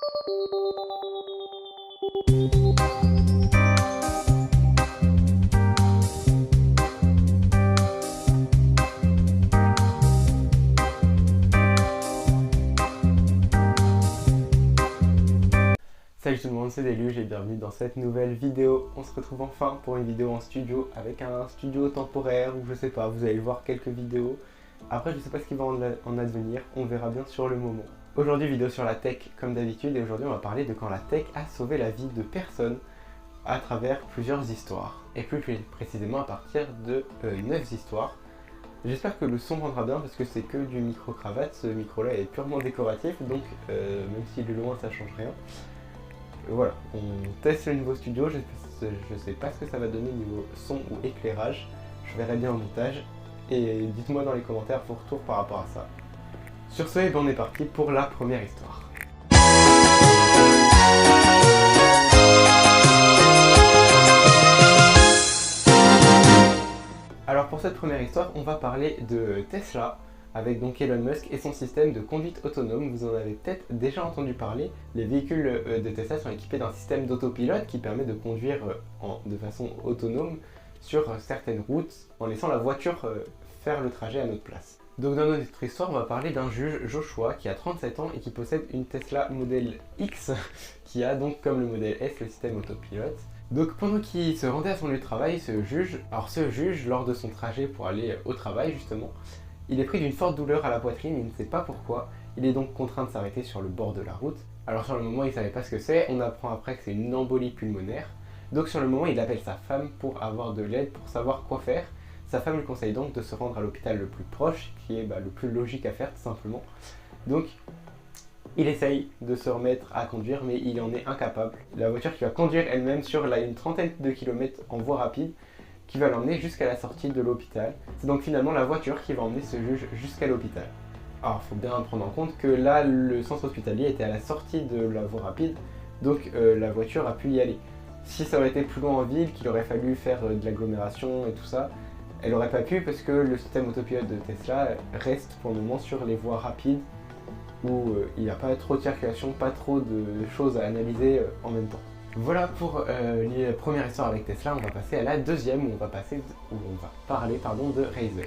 Salut tout le monde, c'est Deluge et bienvenue dans cette nouvelle vidéo. On se retrouve enfin pour une vidéo en studio avec un studio temporaire ou je sais pas, vous allez voir quelques vidéos. Après je sais pas ce qui va en advenir, on verra bien sur le moment. Aujourd'hui vidéo sur la tech comme d'habitude et aujourd'hui on va parler de quand la tech a sauvé la vie de personnes à travers plusieurs histoires. Et plus précisément à partir de 9 histoires. J'espère que le son rendra bien parce que c'est que du micro-cravate, ce micro là est purement décoratif donc même s'il est loin ça change rien. Voilà, on teste le nouveau studio, je sais pas ce que ça va donner niveau son ou éclairage, je verrai bien au montage et dites-moi dans les commentaires vos retours par rapport à ça. Sur ce, on est parti pour la première histoire. Alors pour cette première histoire, on va parler de Tesla, avec donc Elon Musk et son système de conduite autonome. Vous en avez peut-être déjà entendu parler. Les véhicules de Tesla sont équipés d'un système d'autopilote qui permet de conduire de façon autonome sur certaines routes en laissant la voiture faire le trajet à notre place. Donc dans notre histoire, on va parler d'un juge, Joshua, qui a 37 ans et qui possède une Tesla Model X qui a donc comme le Model S le système autopilote. Donc pendant qu'il se rendait à son lieu de travail, ce juge, lors de son trajet pour aller au travail justement, il est pris d'une forte douleur à la poitrine, il ne sait pas pourquoi, il est donc contraint de s'arrêter sur le bord de la route. Alors sur le moment il ne savait pas ce que c'est, on apprend après que c'est une embolie pulmonaire. Donc sur le moment il appelle sa femme pour avoir de l'aide, pour savoir quoi faire. Sa femme lui conseille donc de se rendre à l'hôpital le plus proche, qui est le plus logique à faire tout simplement. Donc il essaye de se remettre à conduire mais il en est incapable. La voiture qui va conduire elle-même sur une trentaine de kilomètres en voie rapide, qui va l'emmener jusqu'à la sortie de l'hôpital. C'est donc finalement la voiture qui va emmener ce juge jusqu'à l'hôpital. Alors il faut bien prendre en compte que là le centre hospitalier était à la sortie de la voie rapide, donc la voiture a pu y aller. Si ça aurait été plus loin en ville, qu'il aurait fallu faire de l'agglomération et tout ça, elle n'aurait pas pu parce que le système autopilote de Tesla reste pour le moment sur les voies rapides où il n'y a pas trop de circulation, pas trop de choses à analyser en même temps. Voilà pour la première histoire avec Tesla. On va passer à la deuxième où on va parler de Razer.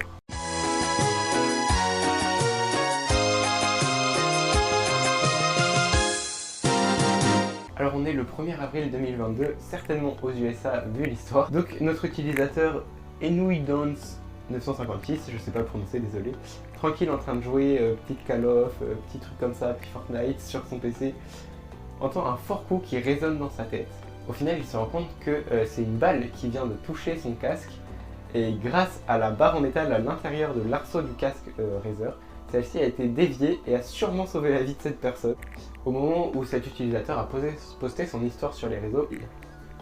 Alors on est le 1er avril 2022, certainement aux USA vu l'histoire. Donc notre utilisateur Enuidance 956, je sais pas le prononcer, désolé, tranquille en train de jouer petite Call of, petit truc comme ça, puis Fortnite sur son PC, entend un fort coup qui résonne dans sa tête. Au final, il se rend compte que c'est une balle qui vient de toucher son casque et grâce à la barre en métal à l'intérieur de l'arceau du casque Razer, celle-ci a été déviée et a sûrement sauvé la vie de cette personne. Au moment où cet utilisateur a posté son histoire sur les réseaux,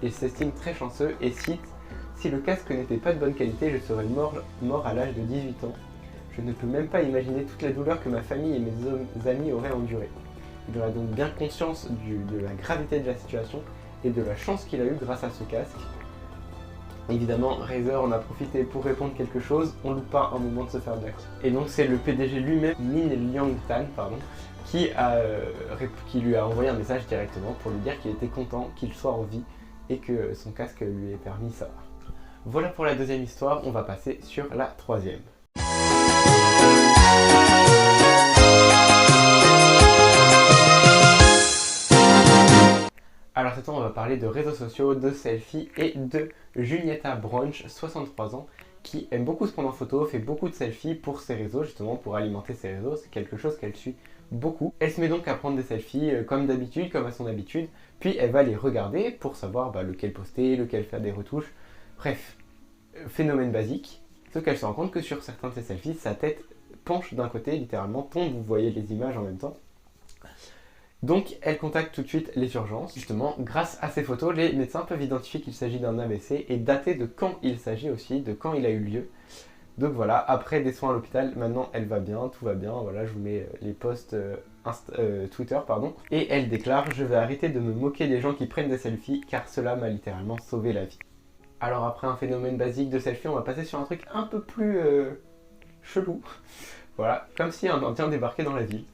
il s'estime très chanceux et cite « Si le casque n'était pas de bonne qualité, je serais mort à l'âge de 18 ans. Je ne peux même pas imaginer toute la douleur que ma famille et mes amis auraient endurée. » Il aura donc bien conscience de la gravité de la situation et de la chance qu'il a eue grâce à ce casque. Évidemment, Razer en a profité pour répondre quelque chose, on loupe pas un moment de se faire blague. Et donc c'est le PDG lui-même, Min Liang-tan, qui lui a envoyé un message directement pour lui dire qu'il était content qu'il soit en vie et que son casque lui ait permis ça. Voilà pour la deuxième histoire, on va passer sur la troisième. Alors cette fois on va parler de réseaux sociaux, de selfies et de Junietta Brunch, 63 ans, qui aime beaucoup se prendre en photo, fait beaucoup de selfies pour ses réseaux, justement pour alimenter ses réseaux, c'est quelque chose qu'elle suit beaucoup. Elle se met donc à prendre des selfies comme d'habitude, comme à son habitude, puis elle va les regarder pour savoir lequel poster, lequel faire des retouches, bref, phénomène basique, sauf qu'elle se rend compte que sur certains de ses selfies, sa tête penche d'un côté, littéralement tombe, vous voyez les images en même temps. Donc elle contacte tout de suite les urgences. Justement, grâce à ces photos, les médecins peuvent identifier qu'il s'agit d'un AVC et dater de quand il s'agit aussi, de quand il a eu lieu. Donc voilà, après des soins à l'hôpital, maintenant elle va bien, tout va bien. Voilà, je vous mets les posts Twitter, pardon. Et elle déclare « Je vais arrêter de me moquer des gens qui prennent des selfies car cela m'a littéralement sauvé la vie ». Alors après un phénomène basique de selfie, on va passer sur un truc un peu plus chelou. Voilà, comme si un Indien débarquait dans la ville.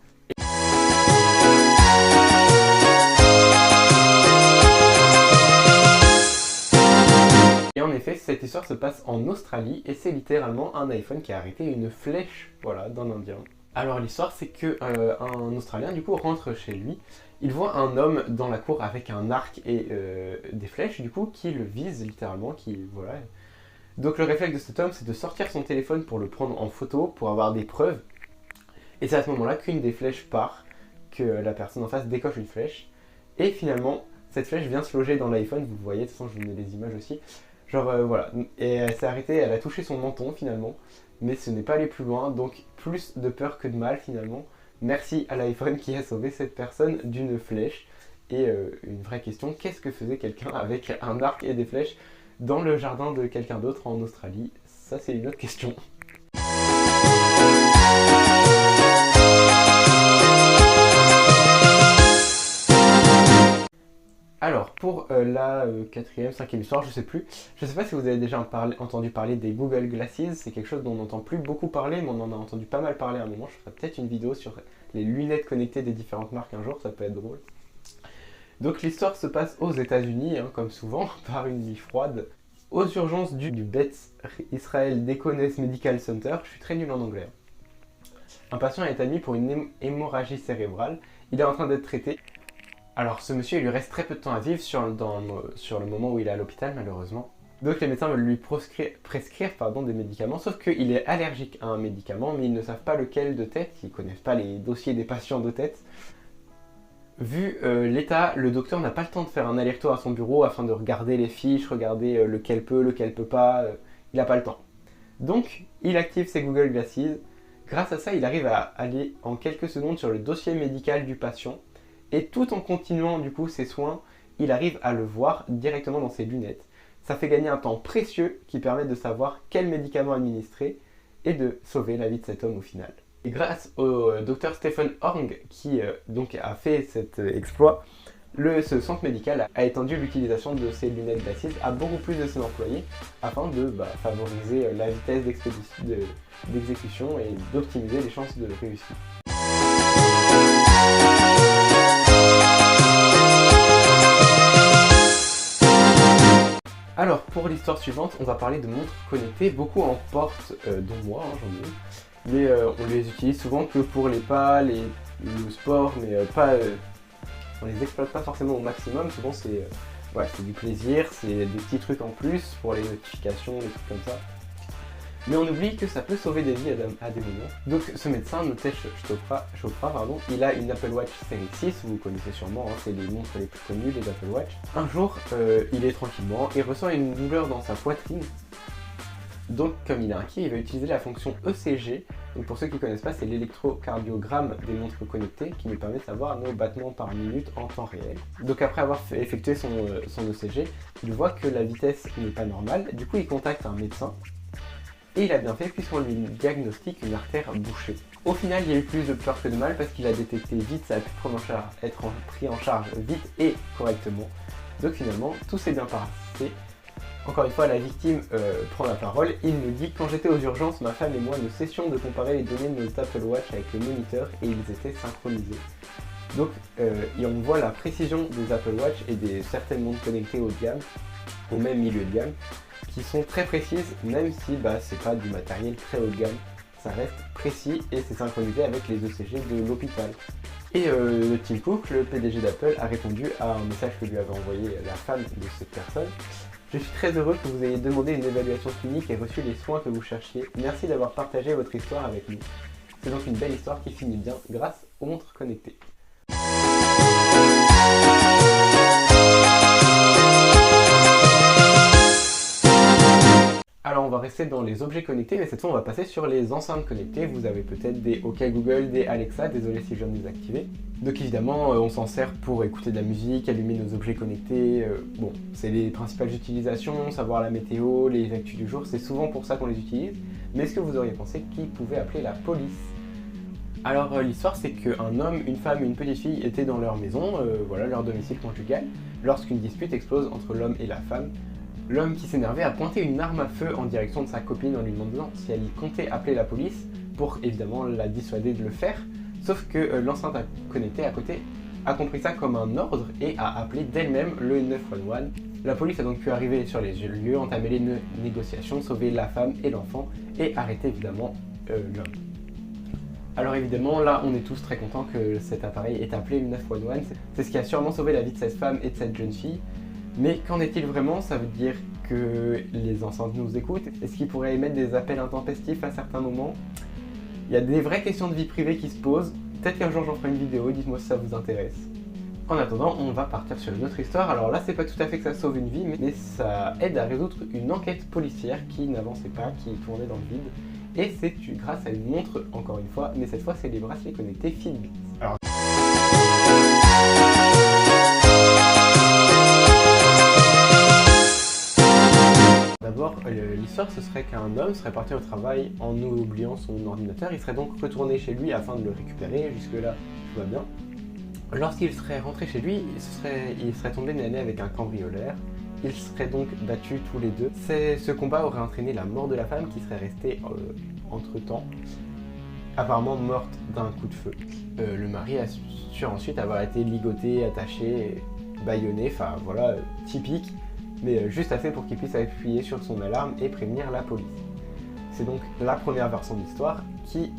cette histoire se passe en Australie et c'est littéralement un iPhone qui a arrêté une flèche, voilà, d'un Indien. Alors l'histoire c'est que un Australien du coup rentre chez lui, il voit un homme dans la cour avec un arc et des flèches du coup qui le visent littéralement, voilà. Donc le réflexe de cet homme c'est de sortir son téléphone pour le prendre en photo, pour avoir des preuves. Et c'est à ce moment-là qu'une des flèches part, que la personne en face décoche une flèche. Et finalement, cette flèche vient se loger dans l'iPhone, vous voyez, de toute façon je vous mets les images aussi. Genre voilà, et elle s'est arrêtée, elle a touché son menton finalement. Mais ce n'est pas allé plus loin, donc plus de peur que de mal finalement. Merci à l'iPhone qui a sauvé cette personne d'une flèche. Et une vraie question, qu'est-ce que faisait quelqu'un avec un arc et des flèches dans le jardin de quelqu'un d'autre en Australie? Ça c'est une autre question. Alors, pour la quatrième, cinquième histoire, je sais pas si vous avez déjà entendu parler des Google Glasses, c'est quelque chose dont on n'entend plus beaucoup parler, mais on en a entendu pas mal parler à un moment. Je ferai peut-être une vidéo sur les lunettes connectées des différentes marques un jour, ça peut être drôle. Donc l'histoire se passe aux États-Unis, hein, comme souvent, par une nuit froide, aux urgences du Beth Israel Deaconess Medical Center. Je suis très nul en anglais. Un patient est admis pour une hémorragie cérébrale, il est en train d'être traité. Alors ce monsieur, il lui reste très peu de temps à vivre sur le moment où il est à l'hôpital malheureusement. Donc les médecins veulent lui prescrire des médicaments, sauf qu'il est allergique à un médicament, mais ils ne savent pas lequel de tête, ils ne connaissent pas les dossiers des patients de tête. Vu l'état, le docteur n'a pas le temps de faire un aller-retour à son bureau afin de regarder les fiches, regarder lequel peut pas, il n'a pas le temps. Donc il active ses Google Glasses, grâce à ça il arrive à aller en quelques secondes sur le dossier médical du patient, et tout en continuant du coup ses soins, il arrive à le voir directement dans ses lunettes. Ça fait gagner un temps précieux qui permet de savoir quel médicament administrer et de sauver la vie de cet homme au final. Et grâce au docteur Stephen Horng qui donc a fait cet exploit, ce centre médical a étendu l'utilisation de ces lunettes Glasses à beaucoup plus de ses employés afin de favoriser la vitesse d'exécution et d'optimiser les chances de réussite. Alors pour l'histoire suivante, on va parler de montres connectées. Beaucoup en portent, dont moi, j'en ai une. Mais on les utilise souvent que pour les pas, le sport, mais on les exploite pas forcément au maximum. Souvent c'est du plaisir, c'est des petits trucs en plus pour les notifications, des trucs comme ça. Mais on oublie que ça peut sauver des vies à des moments. Donc ce médecin, Nitesh Chopra, il a une Apple Watch série 6, vous connaissez sûrement, hein, c'est les montres les plus connues, les Apple Watch. Un jour, il est tranquillement et ressent une douleur dans sa poitrine. Donc comme il est inquiet, il va utiliser la fonction ECG. Donc pour ceux qui ne connaissent pas, c'est l'électrocardiogramme des montres connectées qui nous permet de savoir nos battements par minute en temps réel. Donc après avoir effectué son ECG, il voit que la vitesse n'est pas normale. Du coup, il contacte un médecin. Et il a bien fait puisqu'on lui diagnostique une artère bouchée. Au final, il y a eu plus de peur que de mal parce qu'il a détecté vite, ça a pu être pris en charge vite et correctement. Donc finalement, tout s'est bien passé. Encore une fois, la victime prend la parole. Il nous dit « Quand j'étais aux urgences, ma femme et moi, nous cessions de comparer les données de nos Apple Watch avec le moniteur et ils étaient synchronisés. » Donc on voit la précision des Apple Watch et des certaines montres connectées haut de gamme, ou même milieu de gamme, qui sont très précises, même si c'est pas du matériel très haut de gamme. Ça reste précis et c'est synchronisé avec les ECG de l'hôpital. Et Tim Cook, le PDG d'Apple, a répondu à un message que lui avait envoyé la femme de cette personne. Je suis très heureux que vous ayez demandé une évaluation clinique et reçu les soins que vous cherchiez. Merci d'avoir partagé votre histoire avec nous. C'est donc une belle histoire qui finit bien grâce aux montres connectées. Alors on va rester dans les objets connectés, mais cette fois on va passer sur les enceintes connectées. Vous avez peut-être des OK Google, des Alexa, désolé si je viens de les activer. Donc évidemment on s'en sert pour écouter de la musique, allumer nos objets connectés. Bon, c'est les principales utilisations, savoir la météo, les actus du jour, c'est souvent pour ça qu'on les utilise. Mais est-ce que vous auriez pensé qu'ils pouvaient appeler la police? Alors l'histoire c'est qu'un homme, une femme et une petite fille étaient dans leur maison, leur domicile conjugal, lorsqu'une dispute explose entre l'homme et la femme. L'homme qui s'énervait a pointé une arme à feu en direction de sa copine en lui demandant si elle y comptait appeler la police pour évidemment la dissuader de le faire, sauf que l'enceinte connectée à côté a compris ça comme un ordre et a appelé d'elle-même le 911. La police a donc pu arriver sur les lieux, entamer les négociations, sauver la femme et l'enfant et arrêter évidemment l'homme. Alors évidemment, là, on est tous très contents que cet appareil ait appelé le 911. C'est ce qui a sûrement sauvé la vie de cette femme et de cette jeune fille. Mais qu'en est-il vraiment? Ça veut dire que les enceintes nous écoutent? Est-ce qu'ils pourraient émettre des appels intempestifs à certains moments? Il y a des vraies questions de vie privée qui se posent. Peut-être qu'un jour j'en ferai une vidéo, dites-moi si ça vous intéresse. En attendant, on va partir sur une autre histoire. Alors là, c'est pas tout à fait que ça sauve une vie, mais ça aide à résoudre une enquête policière qui n'avançait pas, qui tournait dans le vide. Et c'est grâce à une montre, encore une fois, mais cette fois c'est les bracelets connectés Fitbit. Alors, d'abord, l'histoire ce serait qu'un homme serait parti au travail en oubliant son ordinateur. Il serait donc retourné chez lui afin de le récupérer. Jusque-là, tout va bien. Lorsqu'il serait rentré chez lui, il serait tombé nez à nez avec un cambrioleur. Ils seraient donc battus tous les deux. Ce combat aurait entraîné la mort de la femme qui serait restée entre-temps, apparemment morte d'un coup de feu. Le mari assure ensuite avoir été ligoté, attaché, bâillonné, enfin voilà, typique, mais juste assez pour qu'il puisse appuyer sur son alarme et prévenir la police. C'est donc la première version de l'histoire qui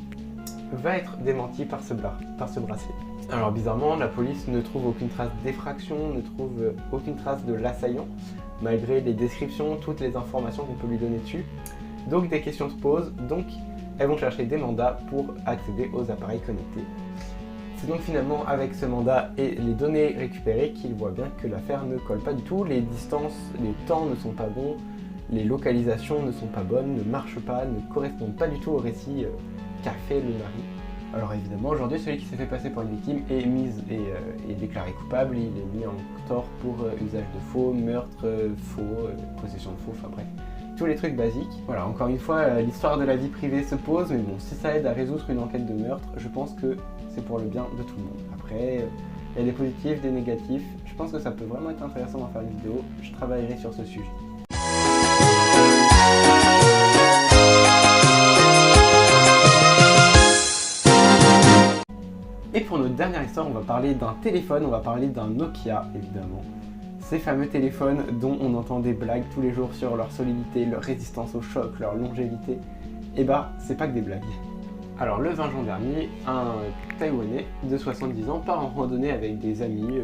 va être démentie par ce bracelet. Alors bizarrement, la police ne trouve aucune trace d'effraction, ne trouve aucune trace de l'assaillant, malgré les descriptions, toutes les informations qu'on peut lui donner dessus. Donc des questions se posent, donc elles vont chercher des mandats pour accéder aux appareils connectés. C'est donc finalement avec ce mandat et les données récupérées qu'ils voient bien que l'affaire ne colle pas du tout, les distances, les temps ne sont pas bons, les localisations ne sont pas bonnes, ne marchent pas, ne correspondent pas du tout au récit qu'a fait le mari. Alors évidemment, aujourd'hui, celui qui s'est fait passer pour une victime est déclaré coupable, il est mis en tort pour usage de faux, meurtre, possession de faux, enfin bref, tous les trucs basiques. Voilà, encore une fois, l'histoire de la vie privée se pose, mais bon, si ça aide à résoudre une enquête de meurtre, je pense que c'est pour le bien de tout le monde. Après, il y a des positifs, des négatifs, je pense que ça peut vraiment être intéressant d'en faire une vidéo, je travaillerai sur ce sujet. Et pour notre dernière histoire, on va parler d'un téléphone, on va parler d'un Nokia évidemment. Ces fameux téléphones dont on entend des blagues tous les jours sur leur solidité, leur résistance au choc, leur longévité. Et bah, c'est pas que des blagues. Alors le 20 juin dernier, un Taïwanais de 70 ans part en randonnée avec des amis.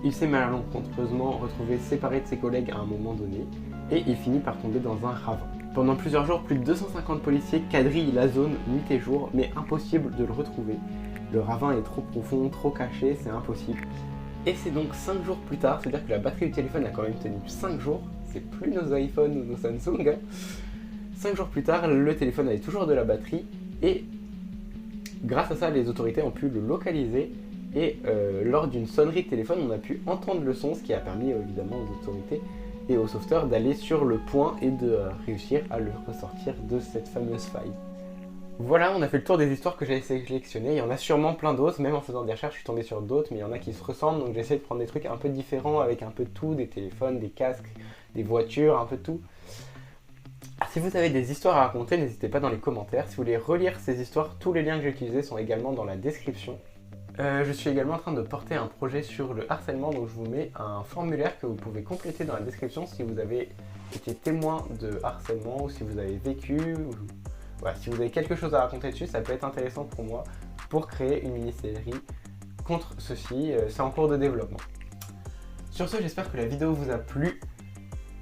Il s'est malencontreusement retrouvé séparé de ses collègues à un moment donné et il finit par tomber dans un ravin. Pendant plusieurs jours, plus de 250 policiers quadrillent la zone nuit et jour, mais impossible de le retrouver. Le ravin est trop profond, trop caché, c'est impossible. Et c'est donc 5 jours plus tard, c'est-à-dire que la batterie du téléphone a quand même tenu 5 jours, c'est plus nos iPhones ou nos Samsung. 5 jours plus tard, le téléphone avait toujours de la batterie et grâce à ça, les autorités ont pu le localiser et lors d'une sonnerie de téléphone, on a pu entendre le son, ce qui a permis évidemment aux autorités et aux sauveteurs d'aller sur le point et de réussir à le ressortir de cette fameuse faille. Voilà, on a fait le tour des histoires que j'avais sélectionnées. Il y en a sûrement plein d'autres, même en faisant des recherches, je suis tombé sur d'autres, mais il y en a qui se ressemblent, donc j'essaie de prendre des trucs un peu différents avec un peu de tout, des téléphones, des casques, des voitures, un peu de tout. Si vous avez des histoires à raconter, n'hésitez pas dans les commentaires. Si vous voulez relire ces histoires, tous les liens que j'ai utilisés sont également dans la description. Je suis également en train de porter un projet sur le harcèlement, donc je vous mets un formulaire que vous pouvez compléter dans la description si vous avez été témoin de harcèlement ou si vous avez vécu. Voilà, si vous avez quelque chose à raconter dessus, ça peut être intéressant pour moi pour créer une mini-série contre ceci. C'est en cours de développement. Sur ce, j'espère que la vidéo vous a plu.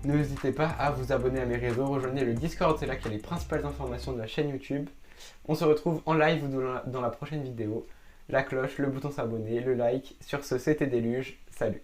N'hésitez pas à vous abonner à mes réseaux, rejoignez le Discord, c'est là qu'il y a les principales informations de la chaîne YouTube. On se retrouve en live ou dans la prochaine vidéo. La cloche, le bouton s'abonner, le like. Sur ce, c'était Déluge. Salut!